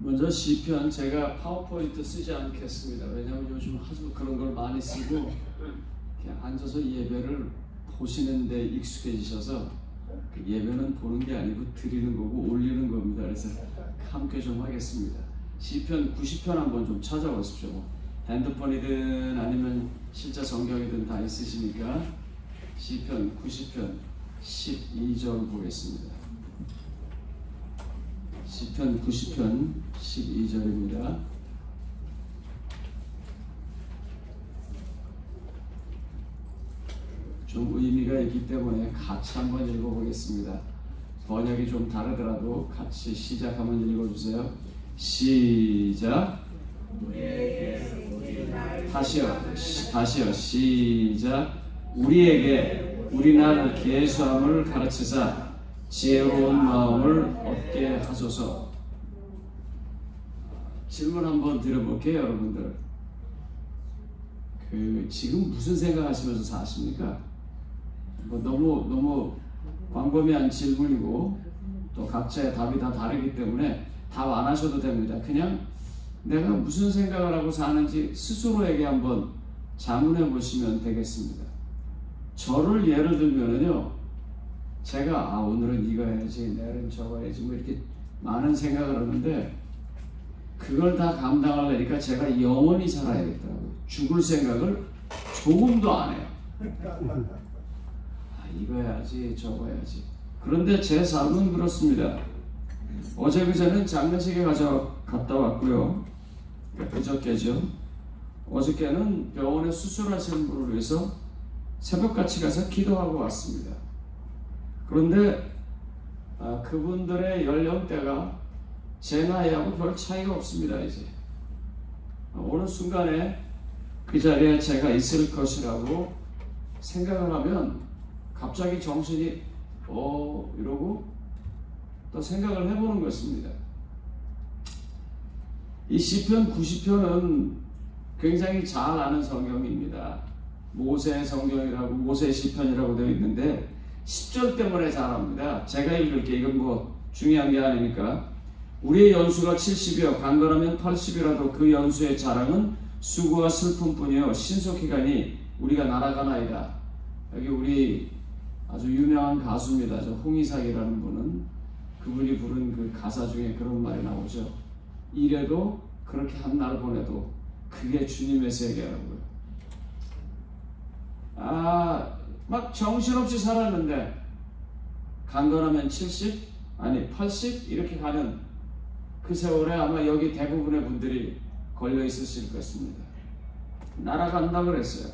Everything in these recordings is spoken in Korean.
먼저 시편 제가 파워포인트 쓰지 않겠습니다. 왜냐하면 요즘 하도 그런 걸 많이 쓰고 그냥 앉아서 예배를 보시는 데 익숙해지셔서 그 예배는 보는 게 아니고 드리는 거고 올리는 겁니다. 그래서 함께 좀 하겠습니다. 시편 90편 한번 좀 찾아보십시오. 핸드폰이든 아니면 실제 성경이든 다 있으시니까 시편 90편 12절 보겠습니다. 시편 90편 12절입니다. 좀 의미가 있기 때문에 같이 한번 읽어보겠습니다. 번역이 좀 다르더라도 같이 시작 한번 읽어주세요. 시작. 다시요. 시작. 우리에게 우리 날 계수함을 가르치사 지혜로운 마음을 얻게 하소서. 질문 한번 드려볼게요, 여러분들. 지금 무슨 생각하시면서 사십니까? 뭐 너무 광범위한 질문이고 또 각자의 답이 다 다르기 때문에 답 안 하셔도 됩니다. 그냥 내가 무슨 생각을 하고 사는지 스스로에게 한번 자문해 보시면 되겠습니다. 저를 예를 들면은요, 제가 오늘은 이거 해야지, 내일은 저거 해야지, 뭐 이렇게 많은 생각을 하는데 그걸 다 감당하려니까 제가 영원히 살아야겠더라고요. 죽을 생각을 조금도 안 해요. 이거 해야지, 저거 해야지. 그런데 제 삶은 그렇습니다. 어제 그제는 장례식에 갔다 왔고요. 그저께죠. 어저께는 병원에 수술하시는 분을 위해서 새벽같이 가서 기도하고 왔습니다. 그런데 그분들의 연령대가 제 나이하고 별 차이가 없습니다. 이제 어느 순간에 그 자리에 제가 있을 것이라고 생각을 하면 갑자기 정신이 이러고 또 생각을 해보는 것입니다. 이 시편 90편은 굉장히 잘 아는 성경입니다. 모세 성경이라고, 모세 시편이라고 되어 있는데 10절 때문에 잘 압니다. 제가 읽을게. 이건 뭐 중요한 게 아니니까. 우리의 연수가 70이요 강건하면 80이라도 그 연수의 자랑은 수고와 슬픔뿐이요 신속히 가니 우리가 날아가나이다. 여기 우리 아주 유명한 가수입니다. 저 홍이삭이라는 분은, 그분이 부른 그 가사 중에 그런 말이 나오죠. 이래도 그렇게 한 날 보내도 그게 주님의 세계라고요. 막 정신없이 살았는데 강건하면 70? 아니 80? 이렇게 가는 그 세월에 아마 여기 대부분의 분들이 걸려 있으실 것입니다. 날아간다 그랬어요.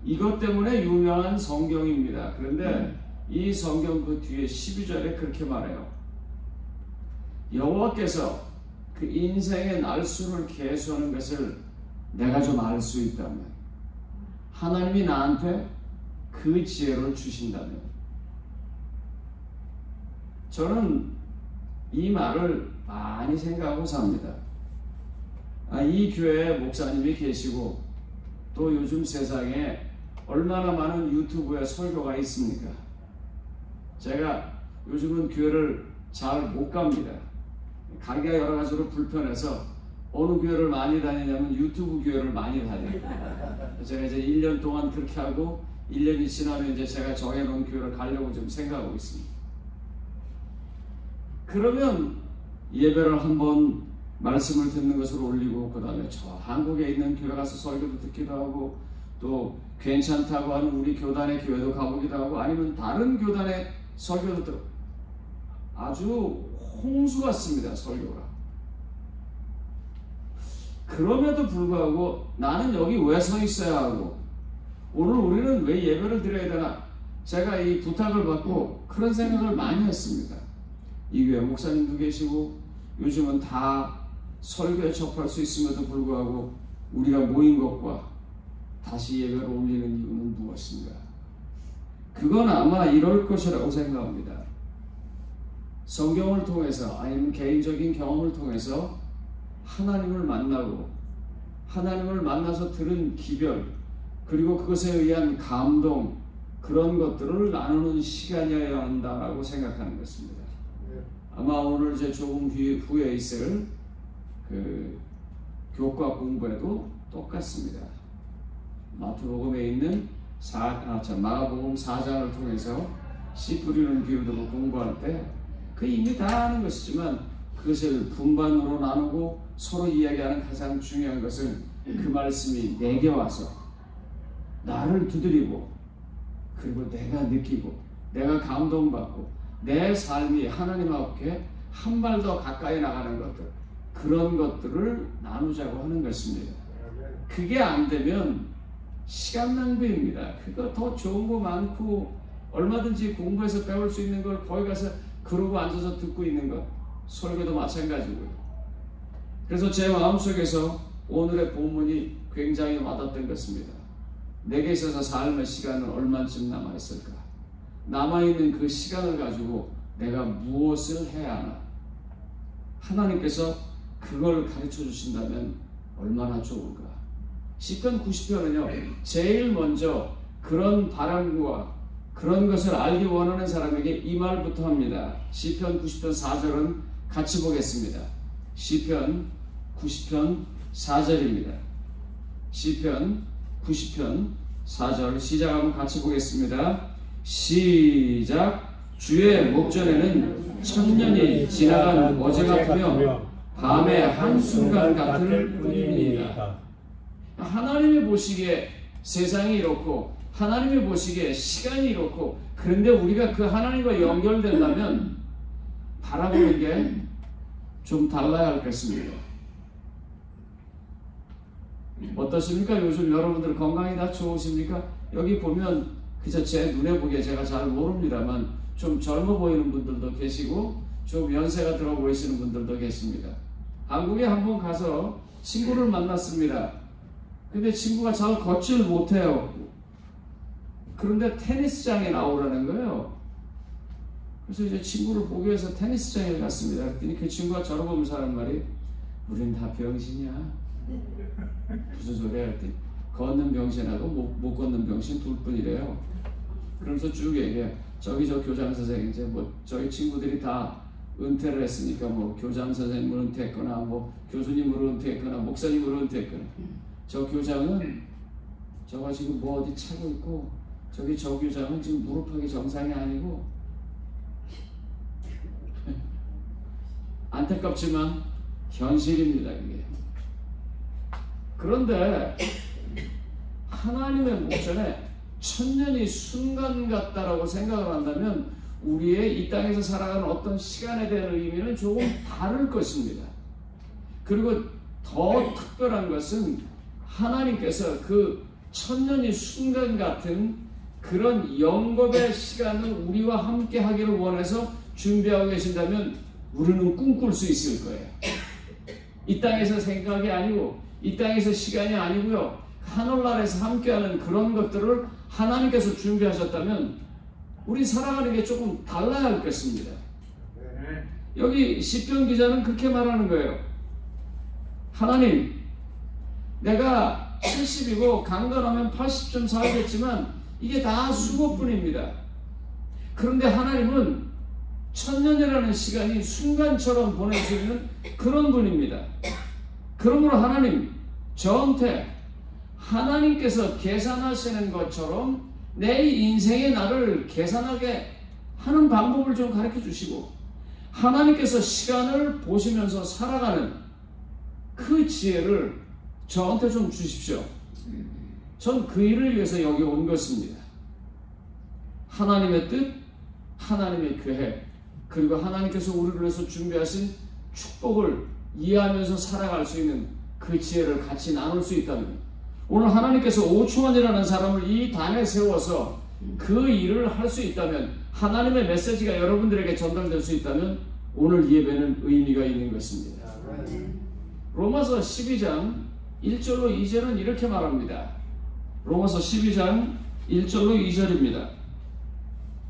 이것 때문에 유명한 성경입니다. 그런데 이 성경 그 뒤에 12절에 그렇게 말해요. 여호와께서 그 인생의 날수를 계수하는 것을 내가 좀 알 수 있다면, 하나님이 나한테 그 지혜를 주신다면, 저는 이 말을 많이 생각하고 삽니다. 이 교회에 목사님이 계시고 또 요즘 세상에 얼마나 많은 유튜브에 설교가 있습니까? 제가 요즘은 교회를 잘 못 갑니다. 가기가 여러 가지로 불편해서 어느 교회를 많이 다니냐면 유튜브 교회를 많이 다녀요. 제가 이제 1년 동안 그렇게 하고 1년이 지나면 이제 제가 정해놓은 교회를 가려고 좀 생각하고 있습니다. 그러면 예배를 한번 말씀을 듣는 것을 올리고 그 다음에 저 한국에 있는 교회 가서 설교도 듣기도 하고 또 괜찮다고 하는 우리 교단의 교회도 가보기도 하고 아니면 다른 교단의 설교도 듣고 아주 홍수 같습니다. 설교가. 그럼에도 불구하고 나는 여기 왜 서 있어야 하고 오늘 우리는 왜 예배를 드려야 되나, 제가 이 부탁을 받고 그런 생각을 많이 했습니다. 이 교회 목사님도 계시고 요즘은 다 설교에 접할 수 있음에도 불구하고 우리가 모인 것과 다시 예배를 올리는 이유는 무엇인가? 그건 아마 이럴 것이라고 생각합니다. 성경을 통해서 아니면 개인적인 경험을 통해서 하나님을 만나고 하나님을 만나서 들은 기별 그리고 그것에 의한 감동, 그런 것들을 나누는 시간이어야 한다라고 생각하는 것입니다. 아마 오늘 이제 조금 후에 있을 그 교과 공부에도 똑같습니다. 마태복음에 있는 마가복음 4장을 통해서 씨 뿌리는 비유도 공부할 때 그 이미 다 아는 것이지만 그것을 분반으로 나누고 서로 이야기하는 가장 중요한 것은 그 말씀이 내게 와서 나를 두드리고 그리고 내가 느끼고 내가 감동받고 내 삶이 하나님 앞에 한 발 더 가까이 나가는 것들, 그런 것들을 나누자고 하는 것입니다. 그게 안 되면 시간 낭비입니다. 그거 더 좋은 거 많고 얼마든지 공부해서 배울 수 있는 걸 거기 가서 그러고 앉아서 듣고 있는 것, 설교도 마찬가지고요. 그래서 제 마음속에서 오늘의 본문이 굉장히 와닿던 것입니다. 내게 있어서 삶의 시간은 얼마쯤 남아있을까? 남아있는 그 시간을 가지고 내가 무엇을 해야 하나? 하나님께서 그걸 가르쳐 주신다면 얼마나 좋을까? 시편 90편은요, 제일 먼저 그런 바람과 그런 것을 알기 원하는 사람에게 이 말부터 합니다. 시편 90편 4절은 같이 보겠습니다. 시편 90편 4절입니다. 시편 90편 4절 시작하면 같이 보겠습니다. 시작. 주의 목전에는 천년이 지나간 어제 같으며 밤의 한순간 같을 뿐입니다. 하나님이 보시기에 세상이 이렇고 하나님이 보시기에 시간이 이렇고, 그런데 우리가 그 하나님과 연결된다면 바라보는 게 좀 달라야 할 것입니다. 어떠십니까? 요즘 여러분들 건강이 다 좋으십니까? 여기 보면 그저 제 눈에 보기에 제가 잘 모릅니다만 좀 젊어 보이는 분들도 계시고 좀 연세가 들어 보이시는 분들도 계십니다. 한국에 한번 가서 친구를 만났습니다. 근데 친구가 잘 걷지를 못해요. 그런데 테니스장에 나오라는 거예요. 그래서 이제 친구를 보기 위해서 테니스장에 갔습니다. 그랬더니 그 친구가 저를 보면서 하는 말이, 우린 다 병신이야. 무슨 소리야? 그랬더니 걷는 병신하고 못 걷는 병신 둘 뿐이래요. 그러면서 쭉 얘기해. 저기 저 교장 선생님, 이제 뭐 저희 친구들이 다 은퇴를 했으니까 뭐 교장 선생님을 은퇴했거나 뭐 교수님으로 은퇴했거나 목사님으로 은퇴했거나, 저 교장은 저가 지금 뭐 어디 차고 있고, 저기 저 교장은 지금 무릎하기 정상이 아니고, 안타깝지만 현실입니다, 그게. 그런데 하나님의 목전에 천년이 순간 같다라고 생각을 한다면 우리의 이 땅에서 살아가는 어떤 시간에 대한 의미는 조금 다를 것입니다. 그리고 더 특별한 것은 하나님께서 그 천년이 순간 같은 그런 영겁의 시간을 우리와 함께 하기를 원해서 준비하고 계신다면 우리는 꿈꿀 수 있을 거예요. 이 땅에서 생각이 아니고 이 땅에서 시간이 아니고요, 하늘나라에서 함께하는 그런 것들을 하나님께서 준비하셨다면 우리 살아가는 게 조금 달라야 할 것입니다. 여기 시편 기자는 그렇게 말하는 거예요. 하나님, 내가 70이고 강건하면 80좀 살겠지만 이게 다 수고뿐입니다. 그런데 하나님은 천년이라는 시간이 순간처럼 보낼 수 있는 그런 분입니다. 그러므로 하나님, 저한테 하나님께서 계산하시는 것처럼 내 인생의 나를 계산하게 하는 방법을 좀 가르쳐 주시고, 하나님께서 시간을 보시면서 살아가는 그 지혜를 저한테 좀 주십시오. 전 그 일을 위해서 여기 온 것입니다. 하나님의 뜻, 하나님의 계획, 그리고 하나님께서 우리를 위해서 준비하신 축복을 이해하면서 살아갈 수 있는 그 지혜를 같이 나눌 수 있다면, 오늘 하나님께서 오충원이라는 사람을 이 단에 세워서 그 일을 할 수 있다면, 하나님의 메시지가 여러분들에게 전달될 수 있다면 오늘 예배는 의미가 있는 것입니다. 로마서 12장 1절로 2절은 이렇게 말합니다. 로마서 12장 1절로 2절입니다.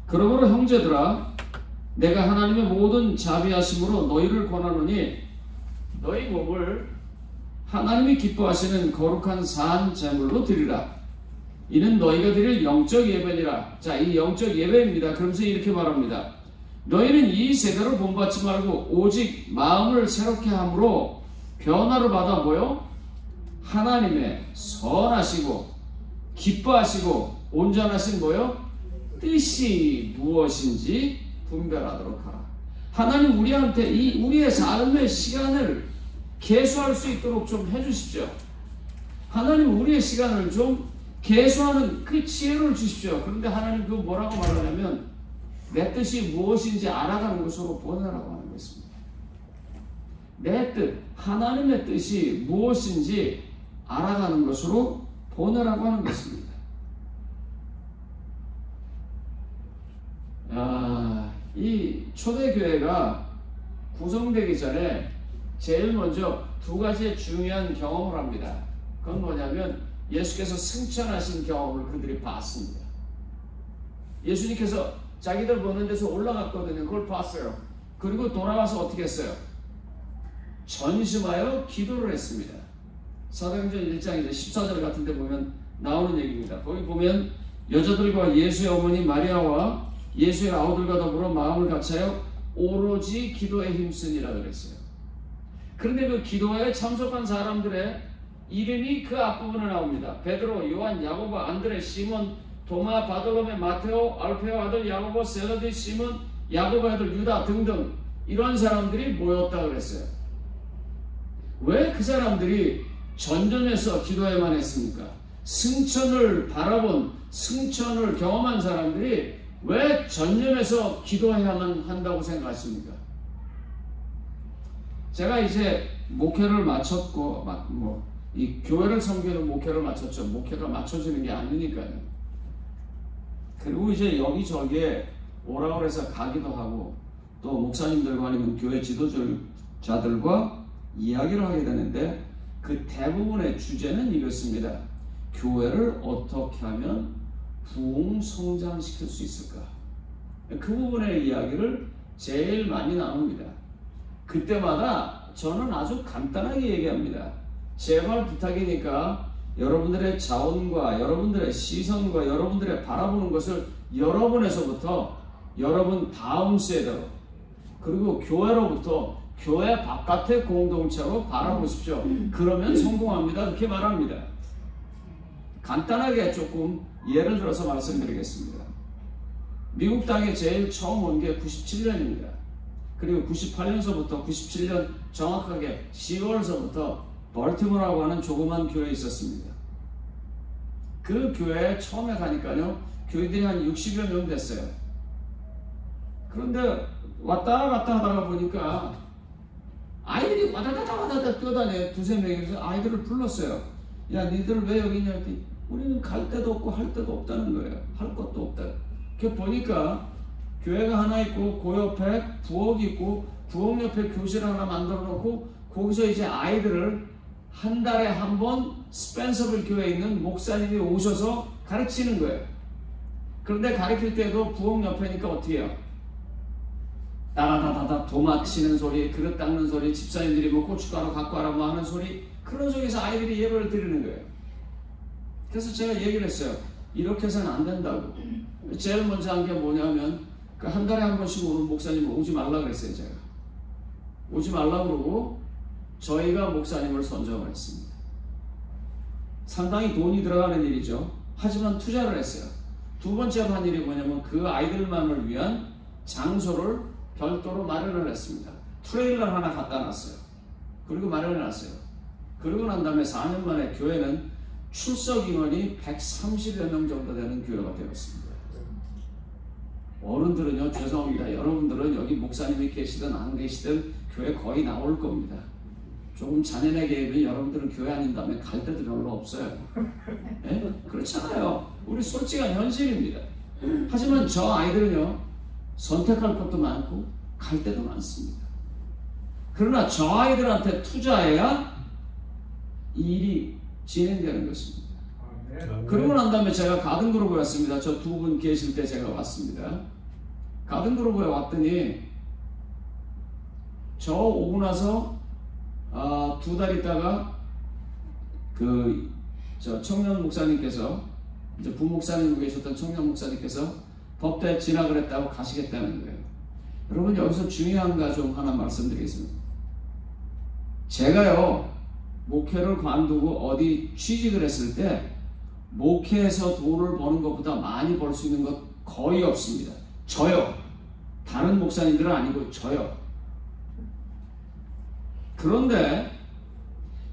그러므로 형제들아, 내가 하나님의 모든 자비하심으로 너희를 권하노니 너희 몸을 하나님이 기뻐하시는 거룩한 산 제물로 드리라. 이는 너희가 드릴 영적 예배니라. 자, 이 영적 예배입니다. 그러면서 이렇게 말합니다. 너희는 이 세대로 본받지 말고 오직 마음을 새롭게 함으로 변화를 받아 뭐요? 하나님의 선하시고 기뻐하시고 온전하신 뭐요? 뜻이 무엇인지 분별하도록 하라. 하나님 우리한테 우리의 삶의 시간을 계수할 수 있도록 좀 해주십시오. 하나님 우리의 시간을 좀 계수하는 그 지혜를 주십시오. 그런데 하나님 그 뭐라고 말하냐면 내 뜻이 무엇인지 알아가는 것으로 보내라고 하는 것입니다. 내 뜻, 하나님의 뜻이 무엇인지 알아가는 것으로 보내라고 하는 것입니다. 이 초대교회가 구성되기 전에 제일 먼저 두 가지의 중요한 경험을 합니다. 그건 뭐냐면 예수께서 승천하신 경험을 그들이 봤습니다. 예수님께서 자기들 보는 데서 올라갔거든요. 그걸 봤어요. 그리고 돌아와서 어떻게 했어요? 전심하여 기도를 했습니다. 사도행전 1장 14절 같은 데 보면 나오는 얘기입니다. 거기 보면 여자들과 예수의 어머니 마리아와 예수의 아우들과 더불어 마음을 같이하여 오로지 기도에 힘쓰니라 그랬어요. 그런데 그 기도에 참석한 사람들의 이름이 그 앞부분에 나옵니다. 베드로, 요한, 야고보, 안드레, 시몬, 도마, 바돌로메, 마테오, 알페오 아들 야고보, 셀러디, 시몬, 야고보 아들 유다 등등 이런 사람들이 모였다 그랬어요. 왜 그 사람들이 전전에서 기도해만 했습니까? 승천을 바라본, 승천을 경험한 사람들이 왜 전전에서 기도해야만 한다고 생각하십니까? 제가 이제 목회를 마쳤고, 이 교회를 섬기는 목회를 마쳤죠. 목회가 맞춰지는 게 아니니까요. 그리고 이제 여기저기에 오라고 해서 가기도 하고, 또 목사님들과 아니면 교회 지도자들과 이야기를 하게 되는데, 그 대부분의 주제는 이렇습니다. 교회를 어떻게 하면 부흥 성장시킬 수 있을까? 그 부분의 이야기를 제일 많이 나눕니다. 그때마다 저는 아주 간단하게 얘기합니다. 제발 부탁이니까 여러분들의 자원과 여러분들의 시선과 여러분들의 바라보는 것을 여러분에서부터 여러분 다음 세대로 그리고 교회로부터 교회 바깥의 공동체로 바라보십시오. 그러면 성공합니다. 그렇게 말합니다. 간단하게 조금 예를 들어서 말씀드리겠습니다. 미국 땅에 제일 처음 온 게 97년입니다. 그리고 98년서부터 97년 정확하게 10월서부터 벌티모어라고 하는 조그만 교회에 있었습니다. 그 교회에 처음에 가니까요, 교인들이 한 60여 명 됐어요. 그런데 왔다 갔다 하다가 보니까 아이들이 와다다다다다 뛰어다녀요. 두세 명이서 아이들을 불렀어요. 야, 니들 왜 여기 있냐 했더니 우리는 갈 데도 없고 할 데도 없다는 거예요. 할 것도 없다. 그 보니까 교회가 하나 있고 그 옆에 부엌이 있고 부엌 옆에 교실 하나 만들어 놓고 거기서 이제 아이들을 한 달에 한 번 스펜서빌 교회에 있는 목사님이 오셔서 가르치는 거예요. 그런데 가르칠 때도 부엌 옆에니까 어떻게 해요? 따다다다다 도마 치는 소리, 그릇 닦는 소리, 집사님들이 뭐 고춧가루 갖고 와라 뭐 하는 소리, 그런 속에서 아이들이 예배를 드리는 거예요. 그래서 제가 얘기를 했어요. 이렇게 해서는 안 된다고. 제일 먼저 한 게 뭐냐면 그 한 달에 한 번씩 오는 목사님은 오지 말라 그랬어요. 제가 오지 말라 그러고 저희가 목사님을 선정을 했습니다. 상당히 돈이 들어가는 일이죠. 하지만 투자를 했어요. 두 번째로 한 일이 뭐냐면 그 아이들만을 위한 장소를 별도로 마련을 했습니다. 트레일러 하나 갖다 놨어요. 그리고 마련해 놨어요. 그러고 난 다음에 4년 만에 교회는 출석 인원이 130여 명 정도 되는 교회가 되었습니다. 어른들은요, 죄송합니다. 여러분들은 여기 목사님이 계시든 안 계시든 교회 거의 나올 겁니다. 조금 자녀네 계획은 여러분들은 교회 아닌 다음에 갈 데도 별로 없어요. 네? 그렇잖아요. 우리 솔직한 현실입니다. 하지만 저 아이들은요, 선택할 것도 많고 갈 데도 많습니다. 그러나 저 아이들한테 투자해야 일이 진행되는 것입니다. 그러고 난 다음에 제가 가든그룹에 왔습니다. 저 두 분 계실 때 제가 왔습니다. 가든그룹에 왔더니 저 오고 나서 두 달 있다가 저 청년 목사님께서 이제 부목사님으로 계셨던 청년 목사님께서 법대 진학을 했다고 가시겠다는 거예요. 여러분, 여기서 중요한 거 좀 하나 말씀드리겠습니다. 제가요, 목회를 관두고 어디 취직을 했을 때 목회에서 돈을 버는 것보다 많이 벌 수 있는 것 거의 없습니다. 저요. 다른 목사님들은 아니고 저요. 그런데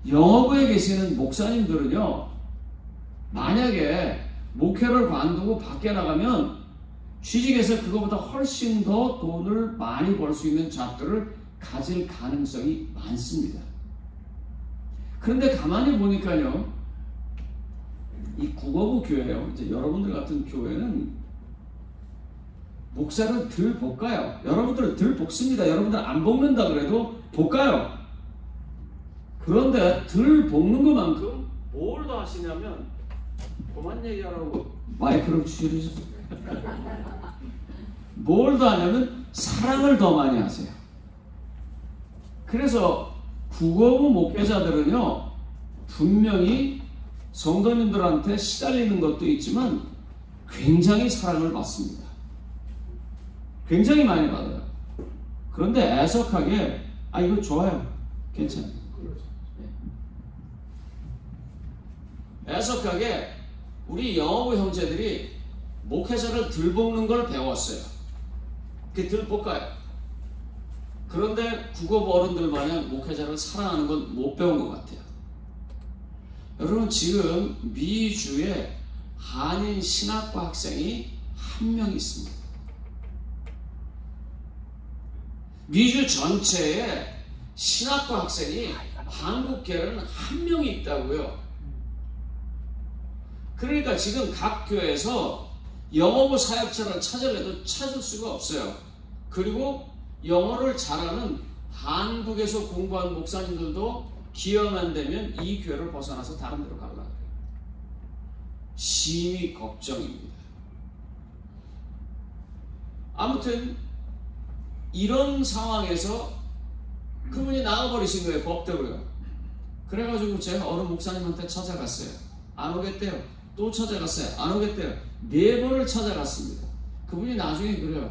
영어부에 계시는 목사님들은요, 만약에 목회를 관두고 밖에 나가면 취직해서 그거보다 훨씬 더 돈을 많이 벌 수 있는 잡들을 가질 가능성이 많습니다. 그런데 가만히 보니까요, 이 국어부 교회요, 이제 여러분들 같은 교회는 목사를 덜 볶아요. 여러분들 덜 볶습니다. 여러분들 안 볶는다 그래도 볶아요. 그런데 덜 볶는 것만큼 뭘 더 하시냐면, 그만 얘기하라고 마이크를 줄이셨어요. 뭘 더 하냐면 사랑을 더 많이 하세요. 그래서 국어부 목회자들은요, 분명히 성도님들한테 시달리는 것도 있지만 굉장히 사랑을 받습니다. 굉장히 많이 받아요. 그런데 애석하게 이거 좋아요. 괜찮아요. 애석하게 우리 영어부 형제들이 목회자를 덜 볶는 걸 배웠어요. 그게 덜 볶아요. 그런데 국어부 어른들 마냥 목회자를 사랑하는 건 못 배운 것 같아요. 여러분, 지금 미주에 한인 신학과 학생이 한 명 있습니다. 미주 전체에 신학과 학생이 한국계는 한 명이 있다고요. 그러니까 지금 각 교회에서 영어부 사역자를 찾으려도 찾을 수가 없어요. 그리고 영어를 잘하는 한국에서 공부한 목사님들도 기회만 되면 이 교회를 벗어나서 다른 데로 가려고 해요. 심히 걱정입니다. 아무튼 이런 상황에서 그분이 나가버리신 거예요. 법대로요. 그래가지고 제가 어느 목사님한테 찾아갔어요. 안 오겠대요. 또 찾아갔어요. 안 오겠대요. 4번을 찾아갔습니다. 그분이 나중에 그래요.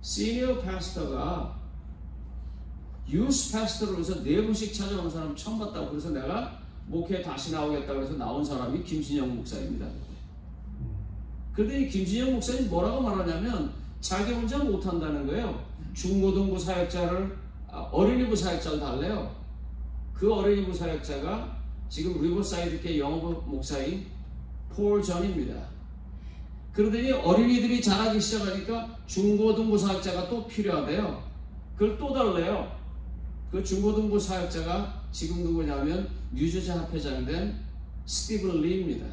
시니어 패스터가 유스 패스터로 해서 4번씩 찾아오는 사람 처음 봤다고. 그래서 내가 목회에 다시 나오겠다고 해서 나온 사람이 김신영 목사입니다. 그런데 이 김신영 목사님 뭐라고 말하냐면 자기 혼자 못한다는 거예요. 중고등부 사역자를 어린이부 사역자를 달래요. 그 어린이부 사역자가 지금 리버사이드계 영어부 목사인 폴 전입니다. 그러더니 어린이들이 자라기 시작하니까 중고등부 사역자가 또 필요하대요. 그걸 또 달래요. 그 중고등부 사역자가 지금 누구냐면 뉴저지 합회장 된 스티븐 리입니다.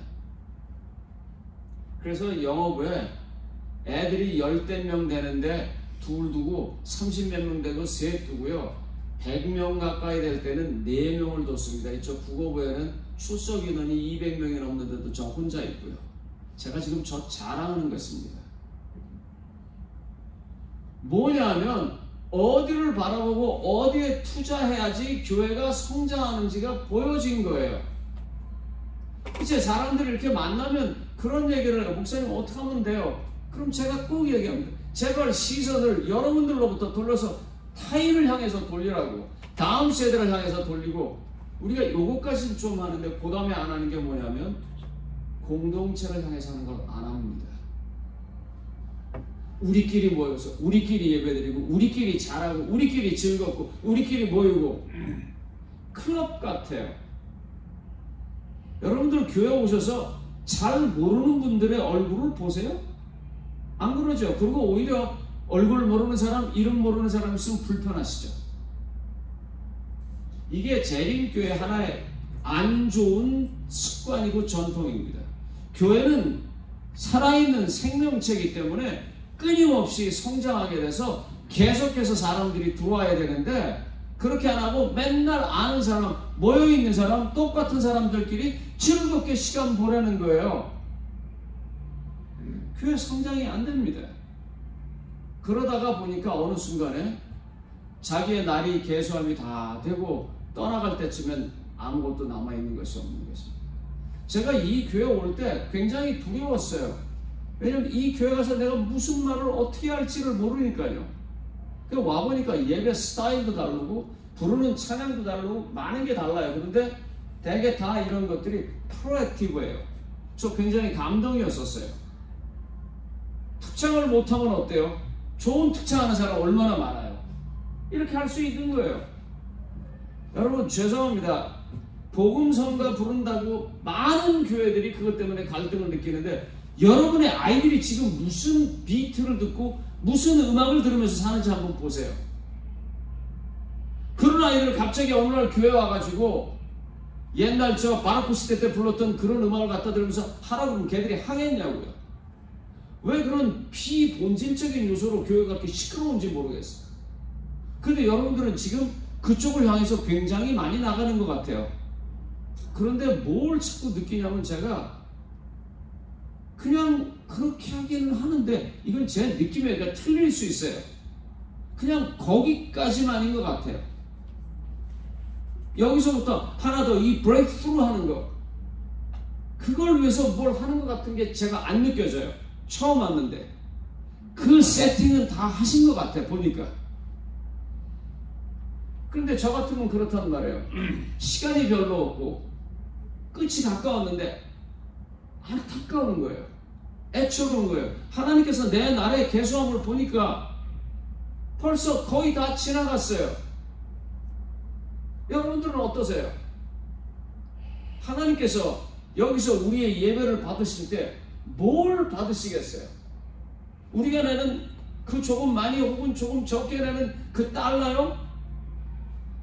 그래서 영어부에 애들이 10대 명 되는데 둘 두고 30몇 명 되고 셋 두고요. 100명 가까이 될 때는 4명을 뒀습니다. 이쪽 국어부에는 출석 인원이 200명이 넘는데도 저 혼자 있고요. 제가 지금 저 자랑하는 것입니다. 뭐냐면 어디를 바라보고 어디에 투자해야지 교회가 성장하는지가 보여진 거예요. 이제 사람들이 이렇게 만나면 그런 얘기를 해요. 목사님 어떻게 하면 돼요? 그럼 제가 꼭 얘기합니다. 제발 시선을 여러분들로부터 돌려서 타인을 향해서 돌리라고. 다음 세대를 향해서 돌리고. 우리가 요것까지는 좀 하는데 그 다음에 안 하는 게 뭐냐면 공동체를 향해서 하는 걸 안 합니다. 우리끼리 모여서 우리끼리 예배드리고 우리끼리 잘하고 우리끼리 즐겁고 우리끼리 모이고 클럽 같아요. 여러분들 교회 오셔서 잘 모르는 분들의 얼굴을 보세요? 안 그러죠? 그리고 오히려 얼굴 모르는 사람, 이름 모르는 사람 있으면 불편하시죠? 이게 재림교회 하나의 안 좋은 습관이고 전통입니다. 교회는 살아있는 생명체이기 때문에 끊임없이 성장하게 돼서 계속해서 사람들이 들어와야 되는데 그렇게 안 하고 맨날 아는 사람, 모여있는 사람, 똑같은 사람들끼리 즐겁게 시간 보내는 거예요. 교회 성장이 안 됩니다. 그러다가 보니까 어느 순간에 자기의 날이 계수함이 다 되고 떠나갈 때쯤엔 아무것도 남아있는 것이 없는 것입니다. 제가 이 교회 올 때 굉장히 두려웠어요. 왜냐면 이 교회 가서 내가 무슨 말을 어떻게 할지를 모르니까요. 그 와보니까 예배 스타일도 다르고 부르는 찬양도 다르고 많은 게 달라요. 그런데 대개 다 이런 것들이 프로액티브예요. 저 굉장히 감동이었었어요. 특창을 못하면 어때요? 좋은 특창하는 사람 얼마나 많아요. 이렇게 할 수 있는 거예요. 여러분 죄송합니다. 복음성가 부른다고 많은 교회들이 그것 때문에 갈등을 느끼는데 여러분의 아이들이 지금 무슨 비트를 듣고 무슨 음악을 들으면서 사는지 한번 보세요. 그런 아이들 갑자기 어느 날 교회 와가지고 옛날 저 바로크 시대 때 불렀던 그런 음악을 갖다 들으면서 하라고 그러면 걔들이 항했냐고요. 왜 그런 비본질적인 요소로 교회가 그렇게 시끄러운지 모르겠어요. 근데 여러분들은 지금 그쪽을 향해서 굉장히 많이 나가는 것 같아요. 그런데 뭘 자꾸 느끼냐면 제가 그냥 그렇게 하기는 하는데 이건 제 느낌에 틀릴 수 있어요. 그냥 거기까지만인 것 같아요. 여기서부터 하나 더 이 브레이크스루 하는 거 그걸 위해서 뭘 하는 것 같은 게 제가 안 느껴져요. 처음 왔는데 그 세팅은 다 하신 것 같아 보니까. 그런데 저 같으면 그렇단 말이에요. 시간이 별로 없고 끝이 가까웠는데 안타까운 거예요. 애처로운 거예요. 하나님께서 내 나라의 계수함을 보니까 벌써 거의 다 지나갔어요. 여러분들은 어떠세요? 하나님께서 여기서 우리의 예배를 받으실 때 뭘 받으시겠어요? 우리가 내는 그 조금 많이 혹은 조금 적게 내는 그 달러요?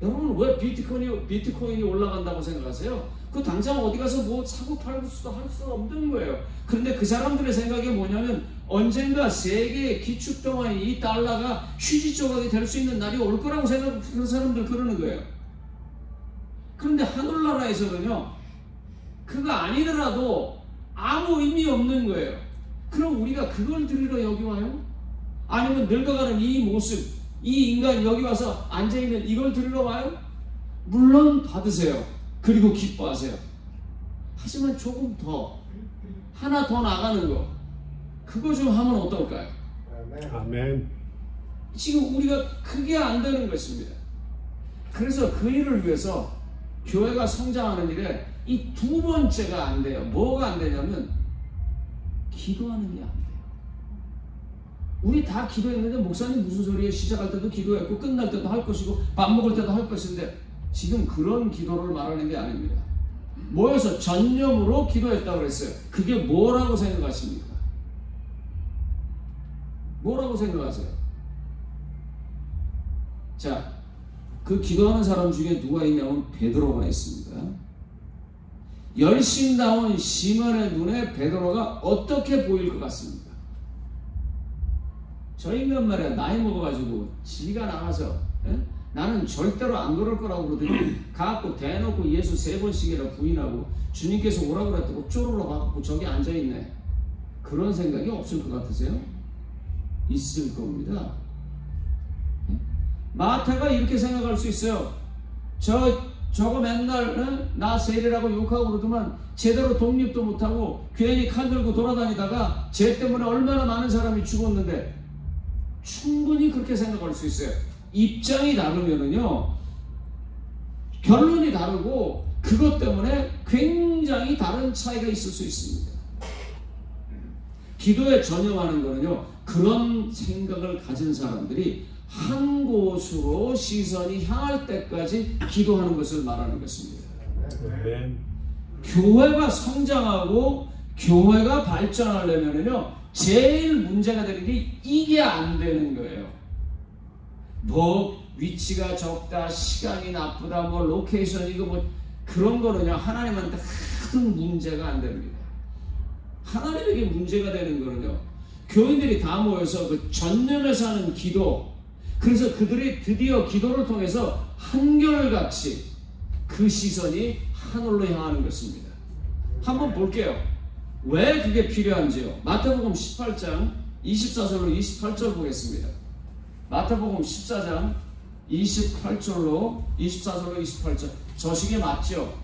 여러분 왜 비트코인이 올라간다고 생각하세요? 그 당장 어디 가서 뭐 사고 팔고 할 수 없는 거예요. 그런데 그 사람들의 생각이 뭐냐면 언젠가 세계의 기축덩어리 이 달러가 휴지 조각이 될 수 있는 날이 올 거라고 생각하는 사람들 그러는 거예요. 그런데 하늘나라에서는요 그거 아니더라도 아무 의미 없는 거예요. 그럼 우리가 그걸 드리러 여기 와요? 아니면 늙어가는 이 모습 이 인간 여기 와서 앉아있는 이걸 드리러 와요? 물론 받으세요. 그리고 기뻐하세요. 하지만 조금 더 하나 더 나가는 거 그거 좀 하면 어떨까요? 아멘. 지금 우리가 그게 안 되는 것입니다. 그래서 그 일을 위해서 교회가 성장하는 일에 이 두 번째가 안 돼요. 뭐가 안 되냐면 기도하는 게 안 돼요. 우리 다 기도했는데 목사님 무슨 소리에 시작할 때도 기도했고 끝날 때도 할 것이고 밥 먹을 때도 할 것인데 지금 그런 기도를 말하는 게 아닙니다. 모여서 전념으로 기도했다고 그랬어요. 그게 뭐라고 생각하십니까? 뭐라고 생각하세요? 자, 그 기도하는 사람 중에 누가 있냐면 베드로가 있습니다. 열심다운 시몬의 눈에 베드로가 어떻게 보일 것 같습니까? 저 인간 말이야 나이 먹어가지고 지가 나가서 나는 절대로 안 그럴 거라고 그러더니 가갖고 대놓고 예수 3번씩이나 부인하고 주님께서 오라고 그랬다고 쪼르러 가갖고 저기 앉아있네. 그런 생각이 없을 것 같으세요? 있을 겁니다. 마태가 이렇게 생각할 수 있어요. 저거 맨날 나 세리라고 욕하고 그러더만 제대로 독립도 못하고 괜히 칼 들고 돌아다니다가 쟤 때문에 얼마나 많은 사람이 죽었는데 충분히 그렇게 생각할 수 있어요. 입장이 다르면은요 결론이 다르고 그것 때문에 굉장히 다른 차이가 있을 수 있습니다. 기도에 전념하는 거는요 그런 생각을 가진 사람들이 한 곳으로 시선이 향할 때까지 기도하는 것을 말하는 것입니다. 아멘. 교회가 성장하고 교회가 발전하려면요 제일 문제가 되는 게 이게 안 되는 거예요. 뭐 위치가 적다, 시간이 나쁘다, 뭐 로케이션이고 뭐 그런 거는요 하나님한테 하도 문제가 안 됩니다. 하나님에게 문제가 되는 거는요 교인들이 다 모여서 그 전념해서 하는 기도, 그래서 그들이 드디어 기도를 통해서 한결같이 그 시선이 하늘로 향하는 것입니다. 한번 볼게요. 왜 그게 필요한지요. 마태복음 18장 24절로 28절 보겠습니다. 마태복음 14장 24절로 28절. 저 시계 맞죠?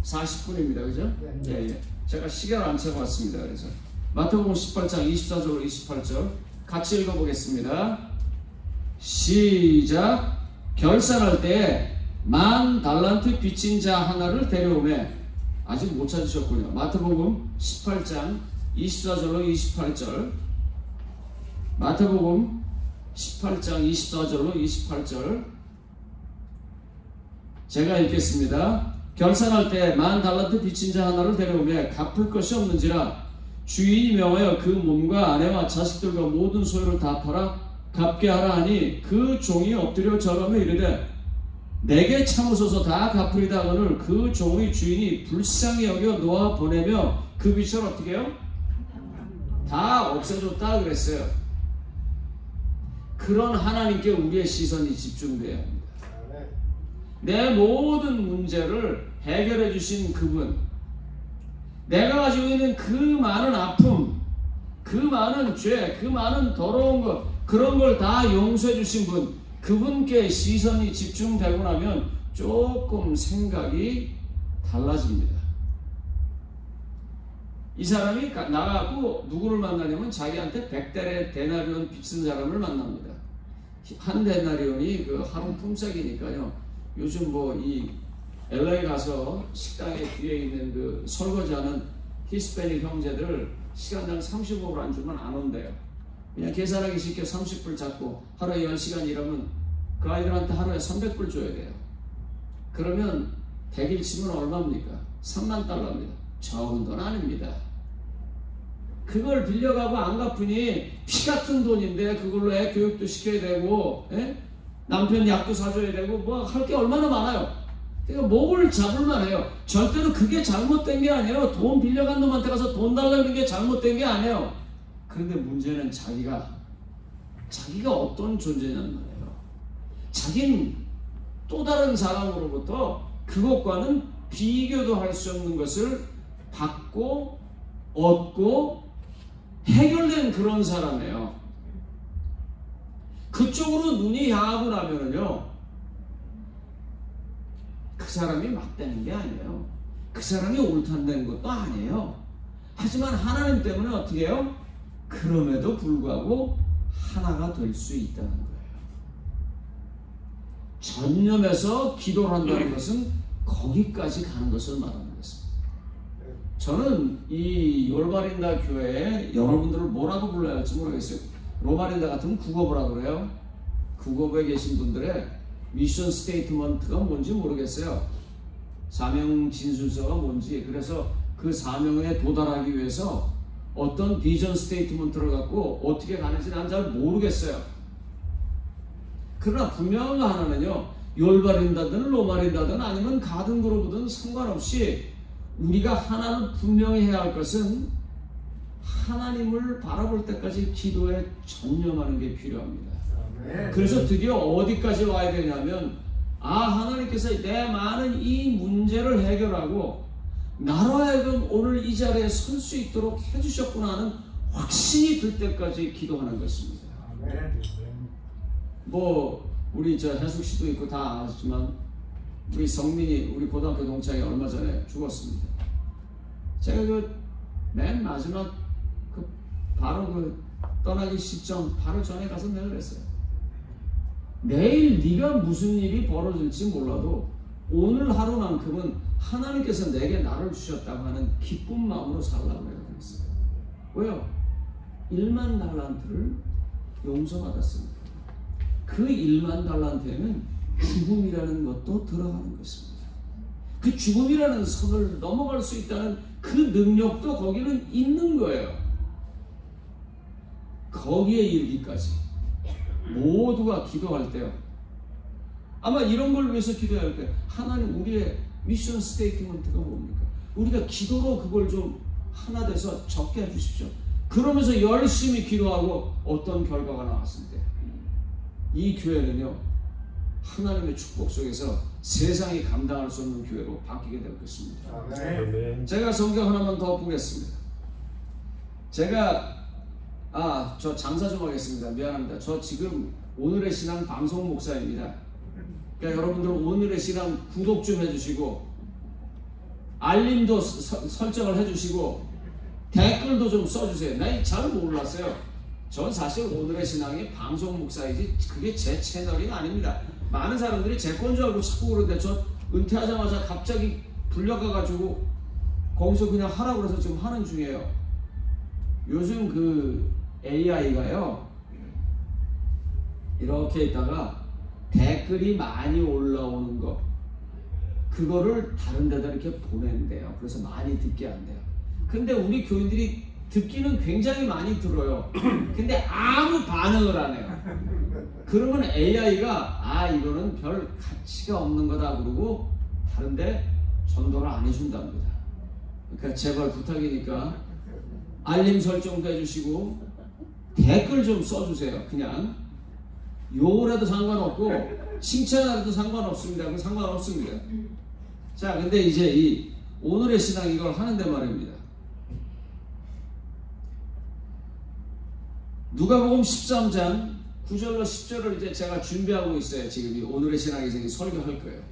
40분입니다. 그죠? 네. 예. 제가 시계를 안 채고 왔습니다. 그래서 마태복음 18장 24절로 28절 같이 읽어보겠습니다. 시작. 결산할 때 10,000달란트 빚진 자 하나를 데려오매. 아직 못 찾으셨군요. 마태복음 18장 24절로 28절. 마태복음 18장 24절로 28절. 제가 읽겠습니다. 결산할 때 10,000달란트 빚진 자 하나를 데려오매 갚을 것이 없는지라 주인이 명하여 그 몸과 아내와 자식들과 모든 소유를 다 팔아 갚게 하라 하니 그 종이 엎드려 절하며 이르되 내게 참으소서 다 갚으리다 하거늘 그 종의 주인이 불쌍히 여겨 놓아 보내며 그 빚을 어떻게 해요? 다 없애줬다 그랬어요. 그런 하나님께 우리의 시선이 집중돼야 합니다. 내 모든 문제를 해결해 주신 그분, 내가 가지고 있는 그 많은 아픔, 그 많은 죄, 그 많은 더러운 것, 그런 걸 다 용서해 주신 분, 그분께 시선이 집중되고 나면 조금 생각이 달라집니다. 이 사람이 나가고 누구를 만나냐면 자기한테 100데나리온 빚진 사람을 만납니다. 한 데나리온이 그 하루 품삯이니까요. 요즘 뭐 이 LA 가서 식당에 뒤에 있는 그 설거지하는 히스패닉 형제들 시간당 35불 안 주면 안 온대요. 그냥 계산하기 쉽게 30불 잡고 하루에 10시간 일하면 그 아이들한테 하루에 300불 줘야 돼요. 그러면 100일 치면 얼마입니까? 3만 달러입니다. 적은 돈 아닙니다. 그걸 빌려가고 안 갚으니 피 같은 돈인데 그걸로 애 교육도 시켜야 되고 남편 약도 사줘야 되고 뭐 할 게 얼마나 많아요. 그러니까 목을 잡을만 해요. 절대로 그게 잘못된 게 아니에요. 돈 빌려간 놈한테 가서 돈 달라는 게 잘못된 게 아니에요. 그런데 문제는 자기가 어떤 존재냐는 말이에요. 자기는 또 다른 사람으로부터 그것과는 비교도 할 수 없는 것을 받고 얻고 해결된 그런 사람이에요. 그쪽으로 눈이 향하고 나면은요, 그 사람이 맞다는 게 아니에요. 그 사람이 옳다는 것도 아니에요. 하지만 하나님 때문에 어떻게 해요? 그럼에도 불구하고 하나가 될 수 있다는 거예요. 전념해서 기도를 한다는 것은 거기까지 가는 것을 말하는 것입니다. 저는 이 올바린다 교회에 여러분들을 뭐라고 불러야 할지 모르겠어요. 로마린다 같으면 국어부라고 그래요. 국어부에 계신 분들의 미션 스테이트먼트가 뭔지 모르겠어요. 사명 진술서가 뭔지. 그래서 그 사명에 도달하기 위해서 어떤 비전 스테이트먼트를 갖고 어떻게 가는지 난 잘 모르겠어요. 그러나 분명한 거 하나는요, 열바린다든 로마린다든 아니면 가든 그룹이든 상관없이 우리가 하나는 분명히 해야 할 것은 하나님을 바라볼 때까지 기도에 전념하는 게 필요합니다. 그래서 드디어 어디까지 와야 되냐면, 하나님께서 내 많은 이 문제를 해결하고 나로 하여금 오늘 이 자리에 설 수 있도록 해주셨구나 하는 확신이 들 때까지 기도하는 것입니다. 뭐 우리 저 해숙 씨도 있고 다 아시지만 우리 성민이, 우리 고등학교 동창이 얼마 전에 죽었습니다. 제가 그 맨 마지막 바로 그 떠나기 시점 바로 전에 가서 내가 그랬어요. 내일 네가 무슨 일이 벌어질지 몰라도 오늘 하루만큼은 하나님께서 내게 나를 주셨다고 하는 기쁜 마음으로 살라고 그랬어요. 왜요? 1만 달란트를 용서받았습니다. 그 1만 달란트에는 죽음이라는 것도 들어가는 것입니다. 그 죽음이라는 선을 넘어갈 수 있다는 그 능력도 거기는 있는 거예요. 거기에 이르기까지 모두가 기도할 때요, 아마 이런 걸 위해서 기도해야 할 때, 하나님 우리의 미션 스테이트먼트가 뭡니까? 우리가 기도로 그걸 좀 하나 돼서 적게 해주십시오. 그러면서 열심히 기도하고 어떤 결과가 나왔을 때 이 교회는요, 하나님의 축복 속에서 세상이 감당할 수 없는 교회로 바뀌게 될 것입니다. 아멘. 제가 성경 하나만 더 보겠습니다. 제가 저 장사 좀 하겠습니다. 미안합니다. 저 지금 오늘의 신앙 방송 목사입니다. 그러니까 여러분들 오늘의 신앙 구독 좀 해주시고 알림도 설정을 해주시고 댓글도 좀 써주세요. 나 잘 몰랐어요. 전 사실 오늘의 신앙이 방송 목사이지 그게 제 채널이 아닙니다. 많은 사람들이 제 건 줄 알고 자꾸 그러는데 저 은퇴하자마자 갑자기 불려가가지고 거기서 그냥 하라고 그래서 지금 하는 중이에요. 요즘 그 AI가요 이렇게 있다가 댓글이 많이 올라오는 거 그거를 다른 데다 이렇게 보낸대요. 그래서 많이 듣게 한대요. 근데 우리 교인들이 듣기는 굉장히 많이 들어요. 근데 아무 반응을 안 해요. 그러면 AI가 이거는 별 가치가 없는 거다 그러고 다른데 전도를 안 해준답니다. 그러니까 제발 부탁이니까 알림 설정도 해주시고 댓글 좀 써주세요. 그냥 욕을 해도 상관없고 칭찬을 해도 상관없습니다. 그건 상관없습니다. 자, 근데 이제 이 오늘의 신앙 이걸 하는데 말입니다. 누가복음 13장 9절로 10절을 이제 제가 준비하고 있어요. 지금 이 오늘의 신앙 이제 설교할 거예요.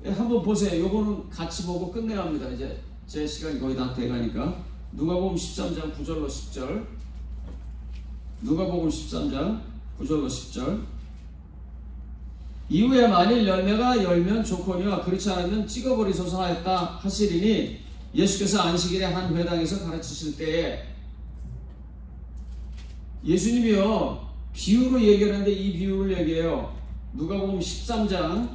한번 보세요. 요거는 같이 보고 끝내야 합니다. 이제 제 시간이 거의 다 돼가니까. 누가복음 13장 9절로 10절. 누가복음 13장 9절로 10절. 이후에 만일 열매가 열면 좋거니와 그렇지 않으면 찍어버리소서 하였다 하시리니 예수께서 안식일에 한 회당에서 가르치실 때에 예수님이요 비유로 얘기하는데 이 비유를 얘기해요. 누가복음 13장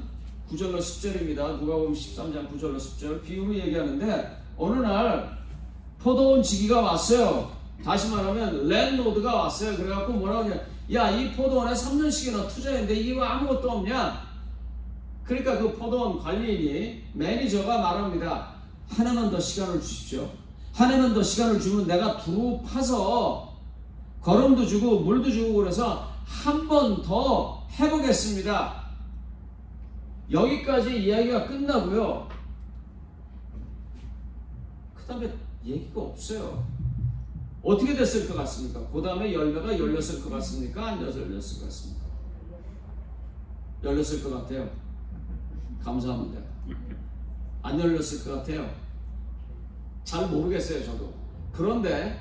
9절로 10절입니다. 누가복음 13장 9절로 10절 비유로 얘기하는데 어느 날 포도원 지기가 왔어요. 다시 말하면 랜로드가 왔어요. 그래갖고 뭐라고 하냐, 야, 이 포도원에 3년씩이나 투자했는데 이게 왜 아무것도 없냐? 그러니까 그 포도원 관리인이 매니저가 말합니다. 하나만 더 시간을 주십시오. 하나만 더 시간을 주면 내가 두루 파서 거름도 주고 물도 주고 그래서 한 번 더 해보겠습니다. 여기까지 이야기가 끝나고요. 그 다음에 얘기가 없어요. 어떻게 됐을 것 같습니까? 그 다음에 열매가 열렸을 것 같습니까? 안 열렸을 것 같습니까? 열렸을 것 같아요. 감사합니다. 안 열렸을 것 같아요. 잘 모르겠어요, 저도. 그런데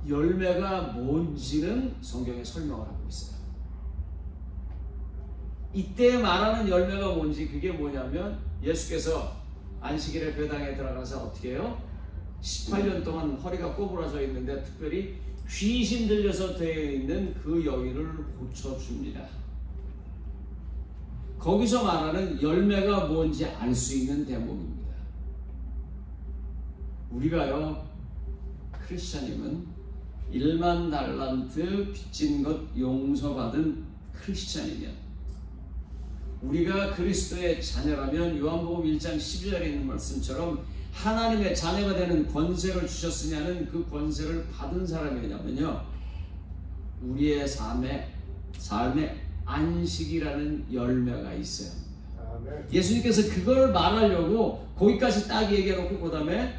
열매가 뭔지는 성경에 설명을 하고 있어요. 이때 말하는 열매가 뭔지 그게 뭐냐면 예수께서 안식일에 회당에 들어가서 어떻게 해요? 18년 동안 허리가 꼬부라져 있는데 특별히 귀신 들려서 되어 있는 그 여인을 고쳐줍니다. 거기서 말하는 열매가 뭔지 알 수 있는 대목입니다. 우리가요 크리스찬임은 1만 달란트 빚진 것 용서받은 크리스찬이면 우리가 그리스도의 자녀라면 요한복음 1장 12절에 있는 말씀처럼 하나님의 자녀가 되는 권세를 주셨으냐는 그 권세를 받은 사람이냐면요 우리의 삶에 안식이라는 열매가 있어요. 예수님께서 그걸 말하려고 거기까지 딱 얘기해놓고 그 다음에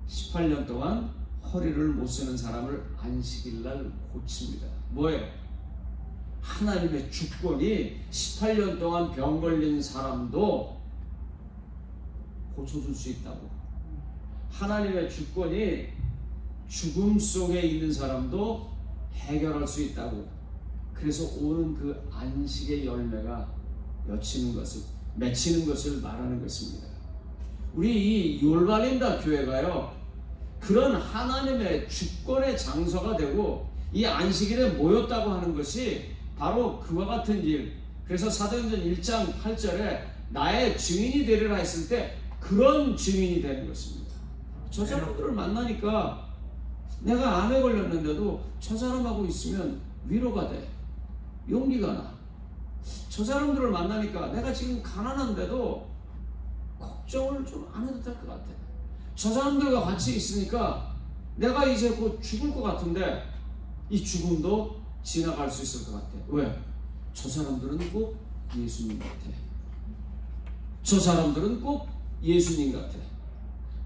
18년 동안 허리를 못 쓰는 사람을 안식일날 고칩니다. 뭐예요? 하나님의 주권이 18년 동안 병 걸린 사람도 고쳐줄 수 있다고. 하나님의 주권이 죽음 속에 있는 사람도 해결할 수 있다고. 그래서 오는 그 안식의 열매가 맺히는 것을 말하는 것입니다. 우리 이 yorbalinda 교회가요 그런 하나님의 주권의 장소가 되고 이 안식일에 모였다고 하는 것이 바로 그와 같은 일. 그래서 사도행전 1장 8절에 나의 증인이 되리라 했을 때 그런 증인이 되는 것입니다. 저 사람들을 만나니까 내가 암에 걸렸는데도 저 사람하고 있으면 위로가 돼. 용기가 나. 저 사람들을 만나니까 내가 지금 가난한데도 걱정을 좀 안 해도 될 것 같아. 저 사람들과 같이 있으니까 내가 이제 곧 죽을 것 같은데 이 죽음도 지나갈 수 있을 것 같아. 왜? 저 사람들은 꼭 예수님 같아. 저 사람들은 꼭 예수님 같아.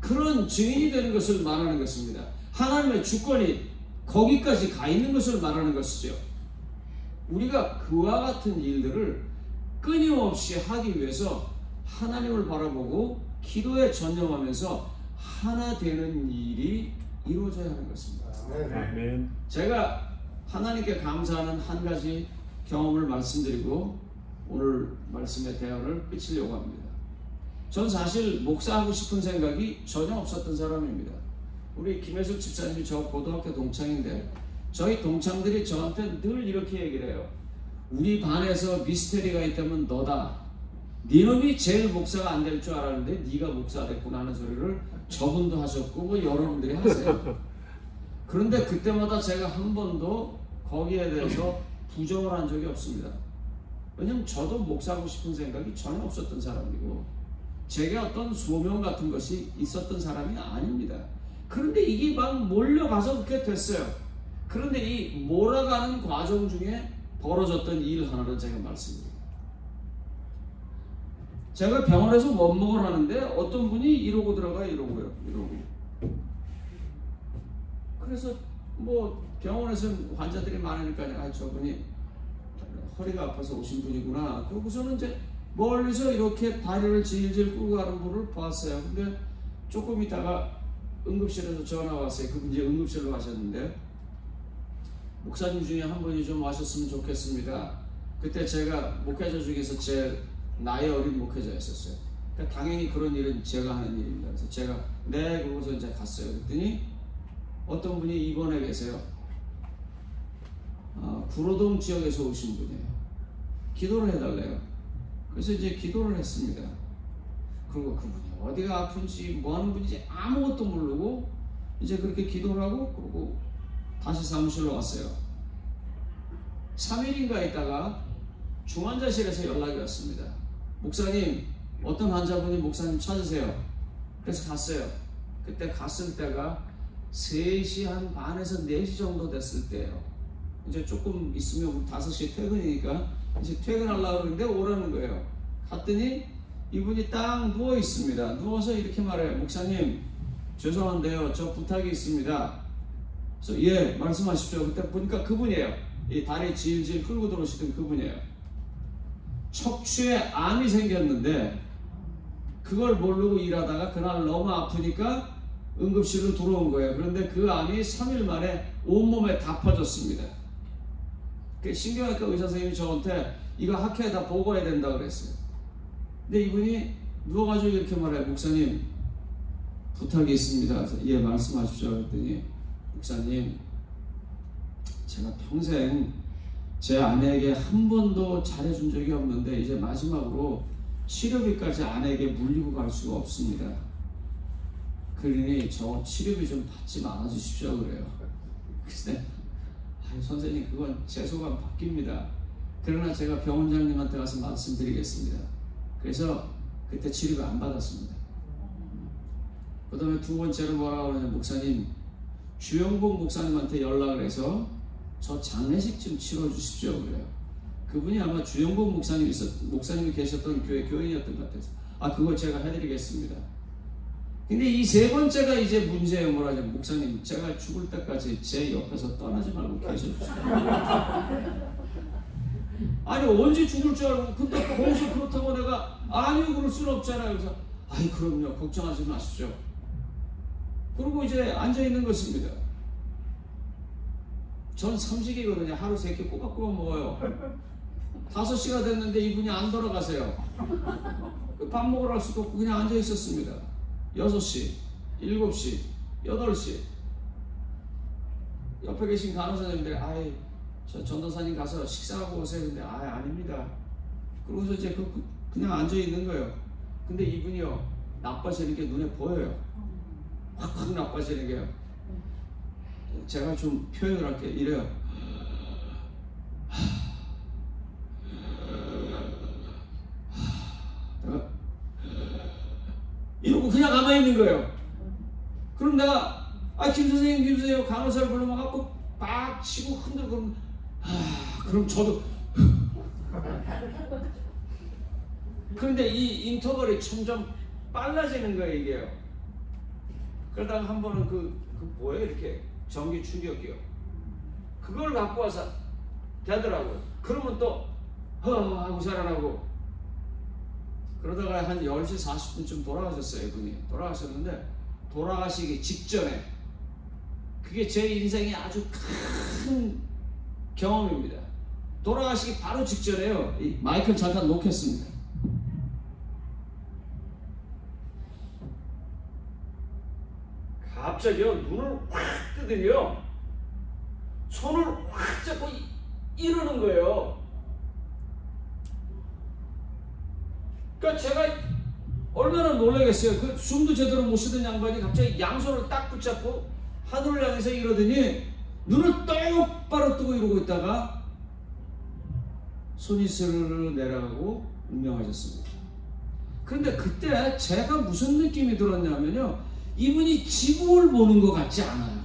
그런 증인이 되는 것을 말하는 것입니다. 하나님의 주권이 거기까지 가 있는 것을 말하는 것이죠. 우리가 그와 같은 일들을 끊임없이 하기 위해서 하나님을 바라보고 기도에 전념하면서 하나 되는 일이 이루어져야 하는 것입니다. 아멘. 제가 하나님께 감사하는 한 가지 경험을 말씀드리고 오늘 말씀의 대화를 끝이려고 합니다. 전 사실 목사하고 싶은 생각이 전혀 없었던 사람입니다. 우리 김혜숙 집사님이 저 고등학교 동창인데 저희 동창들이 저한테 늘 이렇게 얘기를 해요. 우리 반에서 미스테리가 있다면 너다. 네 놈이 제일 목사가 안 될 줄 알았는데 네가 목사 됐구나 하는 소리를 저분도 하셨고 뭐 여러분들이 하세요. 그런데 그때마다 제가 한 번도 거기에 대해서 부정을 한 적이 없습니다. 왜냐면 저도 목사하고 싶은 생각이 전혀 없었던 사람이고 제게 어떤 소명 같은 것이 있었던 사람이 아닙니다. 그런데 이게 막 몰려가서 그렇게 됐어요. 그런데 이 몰아가는 과정 중에 벌어졌던 일 하나를 제가 말씀드립니다. 제가 병원에서 원목을 하는데 어떤 분이 이러고 들어가요. 이러고요. 이러고. 그래서 뭐 병원에서 환자들이 많으니까 저분이 허리가 아파서 오신 분이구나. 그러고서는 이제 멀리서 이렇게 다리를 질질 끌고 가는 분을 봤어요. 근데 조금 있다가 응급실에서 전화 왔어요. 그분 이제 응급실로 가셨는데 목사님 중에 한 분이 좀 와셨으면 좋겠습니다. 그때 제가 목회자 중에서 제일 나이 어린 목회자였었어요. 그러니까 당연히 그런 일은 제가 하는 일입니다. 그래서 제가 네 그러고서 이제 갔어요. 그랬더니 어떤 분이 입원해 계세요. 구로동 지역에서 오신 분이에요. 기도를 해달래요. 그래서 이제 기도를 했습니다. 그리고 그분이 어디가 아픈지 뭐 하는 분인지 아무것도 모르고 이제 그렇게 기도를 하고 그리고 다시 사무실로 왔어요. 3일인가 있다가 중환자실에서 연락이 왔습니다. 목사님 어떤 환자분이 목사님 찾으세요. 그래서 갔어요. 그때 갔을 때가 3시 한 반에서 4시 정도 됐을 때예요. 이제 조금 있으면 5시에 퇴근이니까 이제 퇴근하려고 그러는데 오라는 거예요. 갔더니 이분이 딱 누워 있습니다. 누워서 이렇게 말해요. 목사님 죄송한데요. 저 부탁이 있습니다. 그래서 예 말씀하십시오. 그때 보니까 그분이에요. 이 다리 질질 끌고 들어오시던 그분이에요. 척추에 암이 생겼는데 그걸 모르고 일하다가 그날 너무 아프니까 응급실로 들어온 거예요. 그런데 그 암이 3일 만에 온몸에 다 퍼졌습니다. 신경외과 의사 선생님이 저한테 이거 학회에다 보고해야 된다 그랬어요. 근데 이분이 누워가지고 이렇게 말해요. 목사님 부탁이 있습니다. 그래서 예 말씀하십시오. 그랬더니 목사님 제가 평생 제 아내에게 한 번도 잘해준 적이 없는데 이제 마지막으로 치료비까지 아내에게 물리고 갈 수가 없습니다. 그러니 저 치료비 좀 받지 말아주십시오 그래요. 그래서 선생님 그건 제 소감 바뀝니다. 그러나 제가 병원장님한테 가서 말씀드리겠습니다. 그래서 그때 치료비 안 받았습니다. 그 다음에 두 번째로 뭐라고 하냐면 목사님 주영복 목사님한테 연락을 해서 저 장례식 좀 치러주십시오 그래요. 그분이 아마 주영복 목사님이 계셨던 교회 교인이었던 것 같아서 그거 제가 해드리겠습니다. 근데 이 세 번째가 이제 문제예요. 뭐라냐면 목사님 제가 죽을 때까지 제 옆에서 떠나지 말고 계셔주십시오. 아니 언제 죽을 줄 알고 근데 거기서 그렇다고 내가 아니요 그럴 수는 없잖아요. 그래서 그럼요 걱정하지 마십시오. 그리고 이제 앉아있는 것입니다. 전 삼식이거든요. 하루 3끼 꼬박꼬박 먹어요. 5시가 됐는데 이분이 안 돌아가세요. 밥 먹으러 갈 수도 없고 그냥 앉아있었습니다. 6시, 7시, 8시 옆에 계신 간호사님들이 저 전도사님 가서 식사하고 오세요. 근데 아닙니다. 그러고서 이제 그냥 앉아있는 거예요. 근데 이분이요 나빠지는 게 눈에 보여요. 확 나빠지는 게요. 제가 좀 표현을 할게요. 이래요. 내가 이러고 그냥 가만히 있는 거예요. 그럼 내가 김 선생님 간호사를 불러와갖고 막 치고 흔들고 그러면 그럼 저도 그런데 이 인터벌이 점점 빨라지는 거예요. 이게요. 그러다가 한 번은 뭐예요 이렇게 전기 충격기요. 그걸 갖고 와서 되더라고요. 그러면 또 하고 살아나고 그러다가 한 10시 40분쯤 돌아가셨어요. 이분이 돌아가셨는데 돌아가시기 직전에 그게 제 인생의 아주 큰 경험입니다. 돌아가시기 바로 직전에요. 이 마이크를 잠깐 놓겠습니다. 갑자기요, 눈을 확 뜨더니요, 손을 확 잡고 이러는 거예요. 그러니까 제가 얼마나 놀라겠어요. 그 숨도 제대로 못 쉬던 양반이 갑자기 양손을 딱 붙잡고 하늘을 향해서 이러더니 눈을 똑바로 뜨고 이러고 있다가 손이 스르르 내려가고 운명하셨습니다. 그런데 그때 제가 무슨 느낌이 들었냐면요, 이분이 지붕을 보는 것 같지 않아요.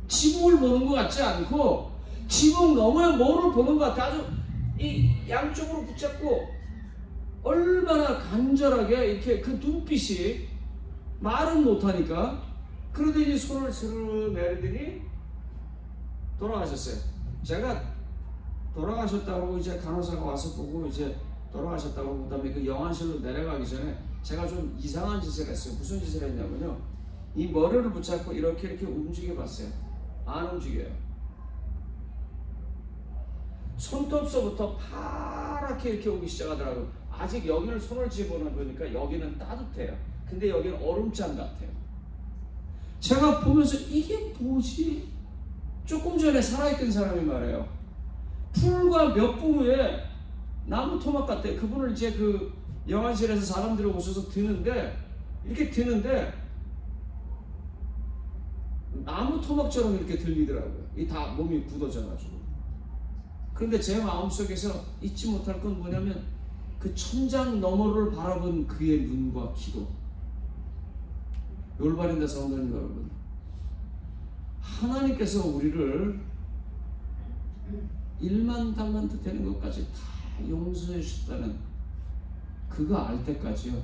지붕을 보는 것 같지 않고 지붕 너머에 뭐를 보는 것 같아. 아주 이 양쪽으로 붙잡고 얼마나 간절하게 이렇게 그 눈빛이, 말은 못하니까, 그러더니 손을 스르르 내리더니 돌아가셨어요. 제가 돌아가셨다고 이제 간호사가 와서 보고 이제 돌아가셨다고, 그 다음에 그 영안실로 내려가기 전에 제가 좀 이상한 짓을 했어요. 무슨 짓을 했냐면요, 이 머리를 붙잡고 이렇게 움직여 봤어요. 안 움직여요. 손톱서부터 파랗게 이렇게 오기 시작하더라고요. 아직 여기를 손을 집어넣으니까 여기는 따뜻해요. 근데 여기는 얼음장 같아요. 제가 보면서 이게 뭐지? 조금 전에 살아있던 사람이 말해요. 풀과 몇 분 후에 나무 토막 같아요. 그분을 이제 그 영안실에서 사람들이 오셔서 드는데, 이렇게 드는데 나무 토막처럼 이렇게 들리더라고요. 이 다 몸이 굳어져가지고. 그런데 제 마음속에서 잊지 못할 건 뭐냐면 그 천장 너머를 바라본 그의 눈과 기도. 올바른데 성도님 여러분, 하나님께서 우리를 1만 달란트 되는 것까지 다 용서해 주셨다는 그거 알 때까지요,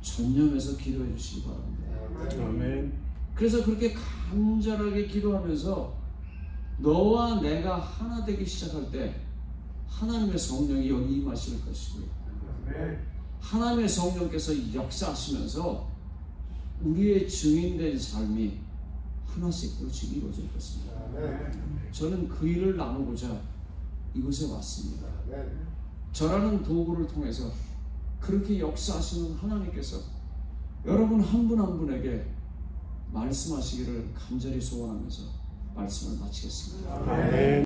전념해서 기도해 주시기 바랍니다. 아멘. 그래서 그렇게 간절하게 기도하면서 너와 내가 하나 되기 시작할 때 하나님의 성령이 여기 임하실 것이고요, 하나님의 성령께서 역사하시면서 우리의 증인된 삶이 하나씩 씩 이루어질 것입니다. 저는 그 일을 나누고자 이곳에 왔습니다. 저라는 도구를 통해서 그렇게 역사하시는 하나님께서 여러분 한 분 한 분에게 말씀하시기를 간절히 소원하면서 말씀을 마치겠습니다. 아멘.